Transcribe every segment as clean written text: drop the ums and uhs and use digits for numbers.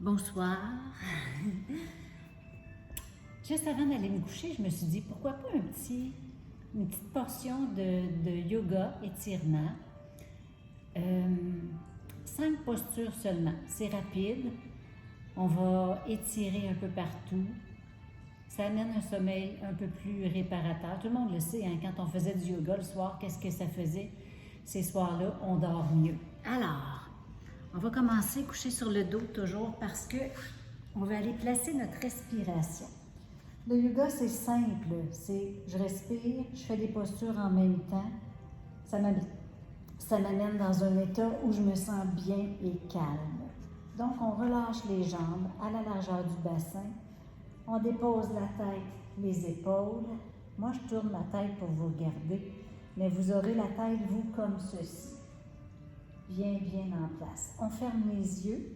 Bonsoir. Juste avant d'aller me coucher, je me suis dit, pourquoi pas une petite portion de yoga, étirement. 5 postures seulement. C'est rapide. On va étirer un peu partout. Ça amène un sommeil un peu plus réparateur. Tout le monde le sait, hein, quand on faisait du yoga le soir, qu'est-ce que ça faisait? Ces soirs-là, on dort mieux. Alors, on va commencer coucher sur le dos toujours parce que on va aller placer notre respiration. Le yoga, c'est simple. C'est je respire, je fais des postures en même temps. Ça m'amène dans un état où je me sens bien et calme. Donc, on relâche les jambes à la largeur du bassin. On dépose la tête, les épaules. Moi, je tourne ma tête pour vous regarder, mais vous aurez la tête, vous, comme ceci. Bien en place. On ferme les yeux.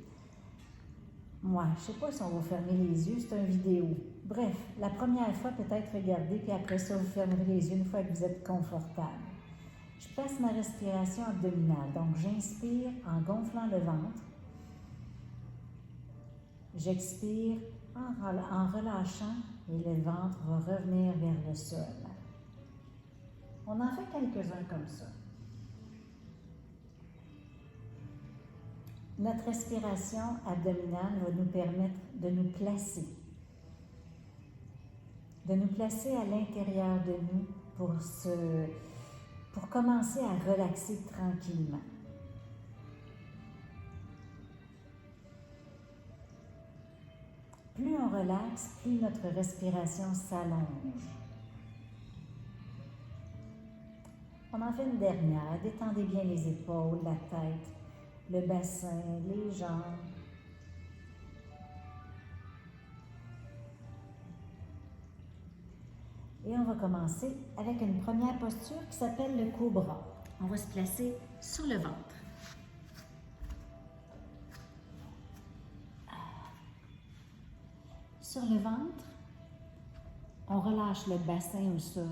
Moi, je ne sais pas si on va fermer les yeux, c'est une vidéo. Bref, la première fois, peut-être regarder, puis après ça, vous fermerez les yeux une fois que vous êtes confortable. Je place ma respiration abdominale. Donc, j'inspire en gonflant le ventre. J'expire en relâchant et le ventre va revenir vers le sol. On en fait quelques-uns comme ça. Notre respiration abdominale va nous permettre de nous placer à l'intérieur de nous pour commencer à relaxer tranquillement. Plus on relaxe, plus notre respiration s'allonge. On en fait une dernière. Détendez bien les épaules, la tête, le bassin, les jambes. Et on va commencer avec une première posture qui s'appelle le cobra. On va se placer sur le ventre. Sur le ventre, on relâche le bassin au sol.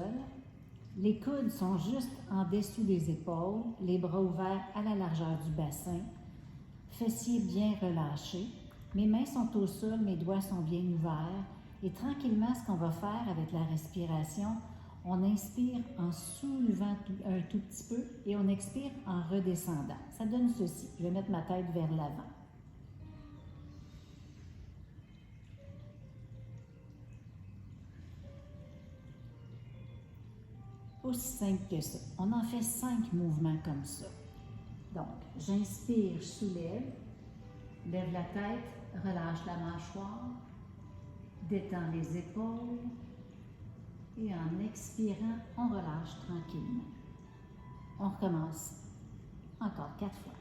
Les coudes sont juste en dessous des épaules, les bras ouverts à la largeur du bassin. Fessiers bien relâchés. Mes mains sont au sol, mes doigts sont bien ouverts. Et tranquillement, ce qu'on va faire avec la respiration, on inspire en soulevant un tout petit peu et on expire en redescendant. Ça donne ceci. Je vais mettre ma tête vers l'avant. Aussi simple que ça. On en fait 5 mouvements comme ça. Donc, j'inspire, je soulève, lève la tête, relâche la mâchoire, détends les épaules et en expirant, on relâche tranquillement. On recommence encore 4 fois.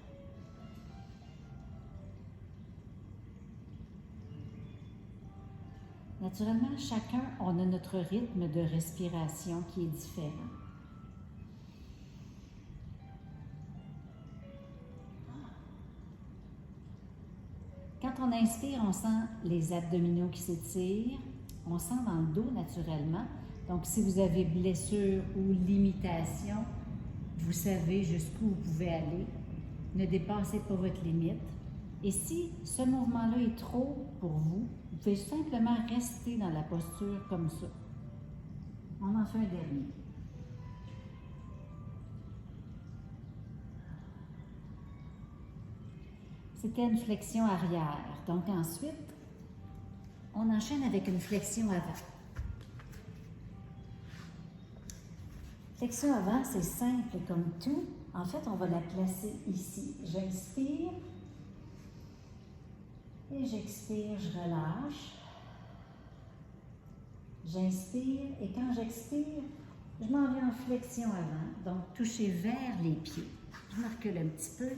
Naturellement, chacun, on a notre rythme de respiration qui est différent. Quand on inspire, on sent les abdominaux qui s'étirent, on sent dans le dos naturellement. Donc, si vous avez blessure ou limitation, vous savez jusqu'où vous pouvez aller. Ne dépassez pas votre limite. Et si ce mouvement-là est trop pour vous, vous pouvez simplement rester dans la posture comme ça. On en fait un dernier. C'était une flexion arrière. Donc ensuite, on enchaîne avec une flexion avant. Flexion avant, c'est simple comme tout. En fait, on va la placer ici. J'inspire et j'expire, je relâche. J'inspire et quand j'expire, je m'en vais en flexion avant. Donc, toucher vers les pieds. Je me recule un petit peu.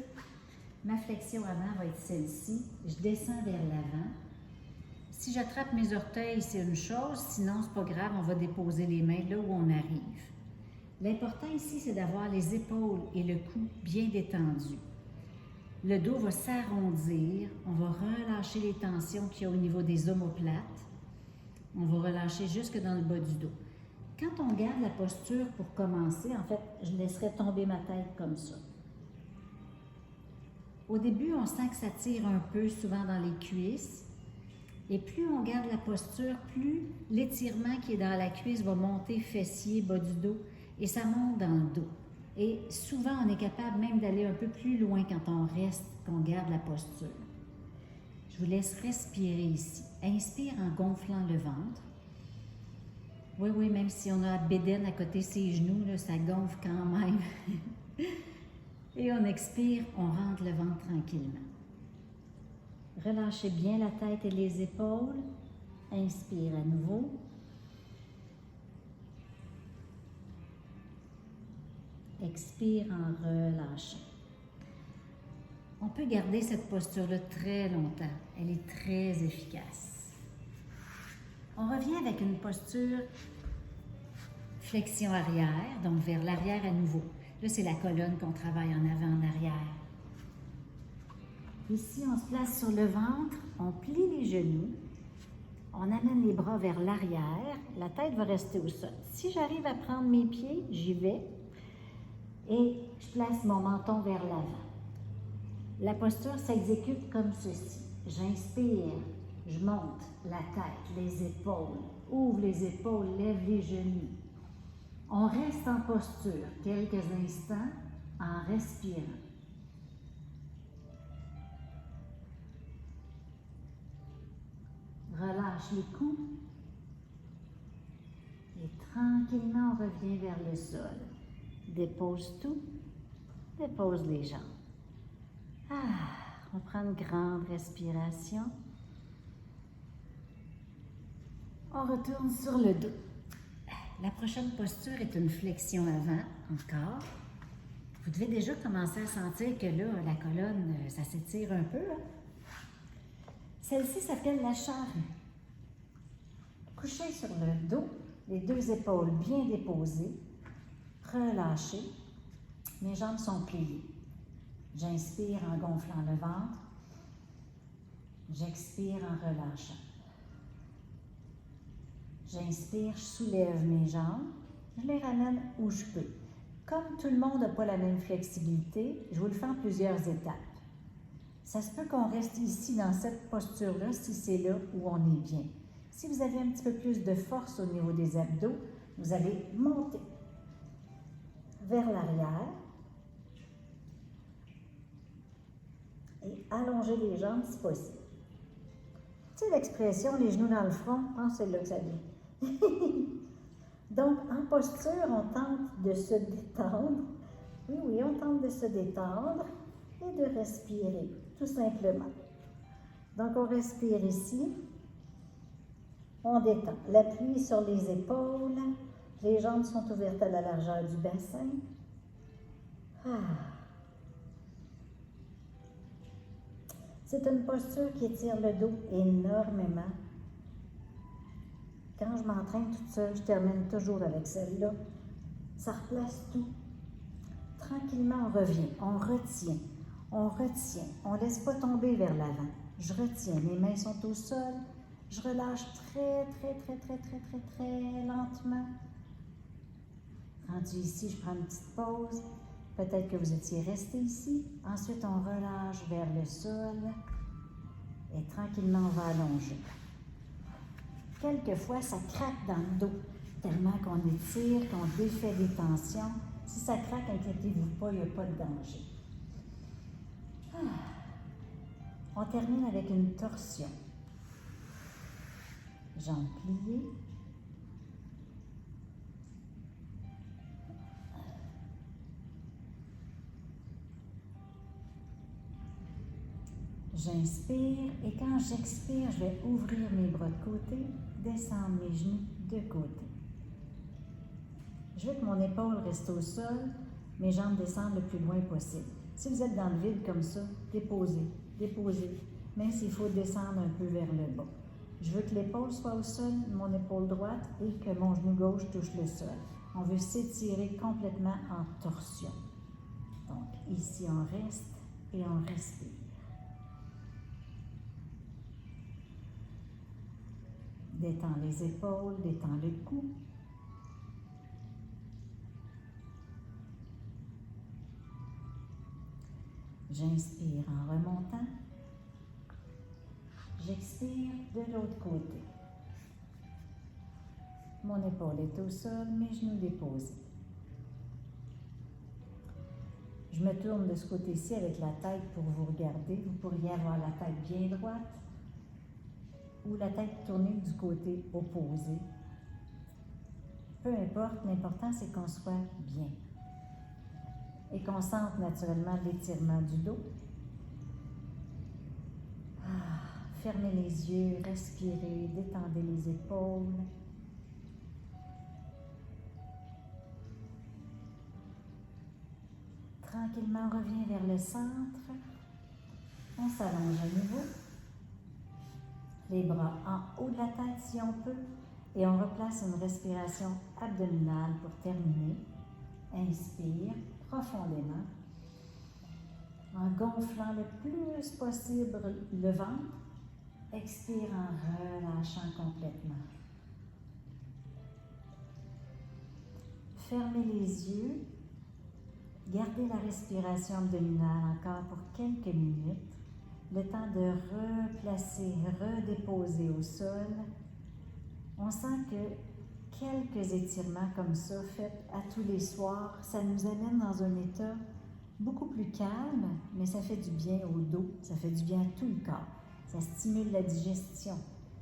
Ma flexion avant va être celle-ci. Je descends vers l'avant. Si j'attrape mes orteils, c'est une chose. Sinon, c'est pas grave, on va déposer les mains là où on arrive. L'important ici, c'est d'avoir les épaules et le cou bien détendus. Le dos va s'arrondir. On va relâcher les tensions qu'il y a au niveau des omoplates. On va relâcher jusque dans le bas du dos. Quand on garde la posture pour commencer, en fait, je laisserai tomber ma tête comme ça. Au début, on sent que ça tire un peu, souvent dans les cuisses. Et plus on garde la posture, plus l'étirement qui est dans la cuisse va monter fessier, bas du dos, et ça monte dans le dos. Et souvent, on est capable même d'aller un peu plus loin quand on reste, qu'on garde la posture. Je vous laisse respirer ici. Inspire en gonflant le ventre. Oui, oui, même si on a la bédaine à côté de ses genoux, là, ça gonfle quand même. Et on expire, on rentre le ventre tranquillement. Relâchez bien la tête et les épaules. Inspire à nouveau. Expire en relâchant. On peut garder cette posture-là très longtemps. Elle est très efficace. On revient avec une posture flexion arrière, donc vers l'arrière à nouveau. Là, c'est la colonne qu'on travaille en avant, en arrière. Ici, on se place sur le ventre, on plie les genoux, on amène les bras vers l'arrière, la tête va rester au sol. Si j'arrive à prendre mes pieds, j'y vais et je place mon menton vers l'avant. La posture s'exécute comme ceci. J'inspire, je monte la tête, les épaules, ouvre les épaules, lève les genoux. On reste en posture quelques instants en respirant. Relâche les coudes et tranquillement on revient vers le sol. Dépose tout, dépose les jambes. On prend une grande respiration. On retourne sur le dos. La prochaine posture est une flexion avant, encore. Vous devez déjà commencer à sentir que là, la colonne, ça s'étire un peu. Celle-ci s'appelle la charrue. Couché sur le dos, les deux épaules bien déposées, relâchées. Mes jambes sont pliées. J'inspire en gonflant le ventre. J'expire en relâchant. J'inspire, je soulève mes jambes. Je les ramène où je peux. Comme tout le monde n'a pas la même flexibilité, je vous le fais en plusieurs étapes. Ça se peut qu'on reste ici dans cette posture-là si c'est là où on est bien. Si vous avez un petit peu plus de force au niveau des abdos, vous allez monter vers l'arrière et allonger les jambes si possible. Tu sais l'expression « les genoux dans le front », c'est là que ça vient. Donc, en posture, on tente de se détendre. Oui, oui, on tente de se détendre et de respirer, tout simplement. Donc, on respire ici. On détend. L'appui sur les épaules. Les jambes sont ouvertes à la largeur du bassin. C'est une posture qui étire le dos énormément. Quand je m'entraîne toute seule, je termine toujours avec celle-là. Ça replace tout. Tranquillement, on revient, on retient, on ne laisse pas tomber vers l'avant. Je retiens, mes mains sont au sol, je relâche très lentement. Rendu ici, je prends une petite pause. Peut-être que vous étiez resté ici. Ensuite, on relâche vers le sol et tranquillement, on va allonger. Quelquefois, ça craque dans le dos, tellement qu'on étire, qu'on défait des tensions. Si ça craque, inquiétez-vous pas, il n'y a pas de danger. On termine avec une torsion. Jambes pliées. J'inspire et quand j'expire, je vais ouvrir mes bras de côté, descendre mes genoux de côté. Je veux que mon épaule reste au sol, mes jambes descendent le plus loin possible. Si vous êtes dans le vide comme ça, déposez, même s'il faut descendre un peu vers le bas. Je veux que l'épaule soit au sol, mon épaule droite, et que mon genou gauche touche le sol. On veut s'étirer complètement en torsion. Donc, ici, on reste et on respire. Détends les épaules, détends le cou. J'inspire en remontant. J'expire de l'autre côté. Mon épaule est au sol, mes genoux déposés. Je me tourne de ce côté-ci avec la tête pour vous regarder. Vous pourriez avoir la tête bien droite ou la tête tournée du côté opposé. Peu importe, l'important c'est qu'on soit bien et qu'on sente naturellement l'étirement du dos. Fermez les yeux, respirez, détendez les épaules. Tranquillement, on revient vers le centre. On s'allonge à nouveau. Les bras en haut de la tête si on peut. Et on replace une respiration abdominale pour terminer. Inspire profondément. En gonflant le plus possible le ventre. Expire en relâchant complètement. Fermez les yeux. Gardez la respiration abdominale encore pour quelques minutes. Le temps de replacer, redéposer au sol. On sent que quelques étirements comme ça, faits à tous les soirs, ça nous amène dans un état beaucoup plus calme, mais ça fait du bien au dos, ça fait du bien à tout le corps. Ça stimule la digestion,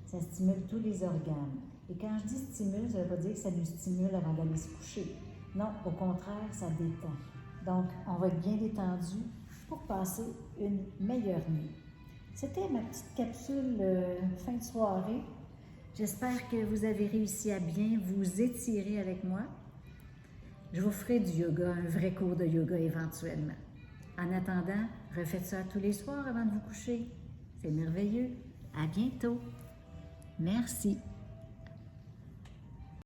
ça stimule tous les organes. Et quand je dis stimule, ça ne veut pas dire que ça nous stimule avant d'aller se coucher. Non, au contraire, ça détend. Donc, on va être bien détendu pour passer une meilleure nuit. C'était ma petite capsule fin de soirée. J'espère que vous avez réussi à bien vous étirer avec moi. Je vous ferai du yoga, un vrai cours de yoga éventuellement. En attendant, refaites ça tous les soirs avant de vous coucher. C'est merveilleux. À bientôt. Merci.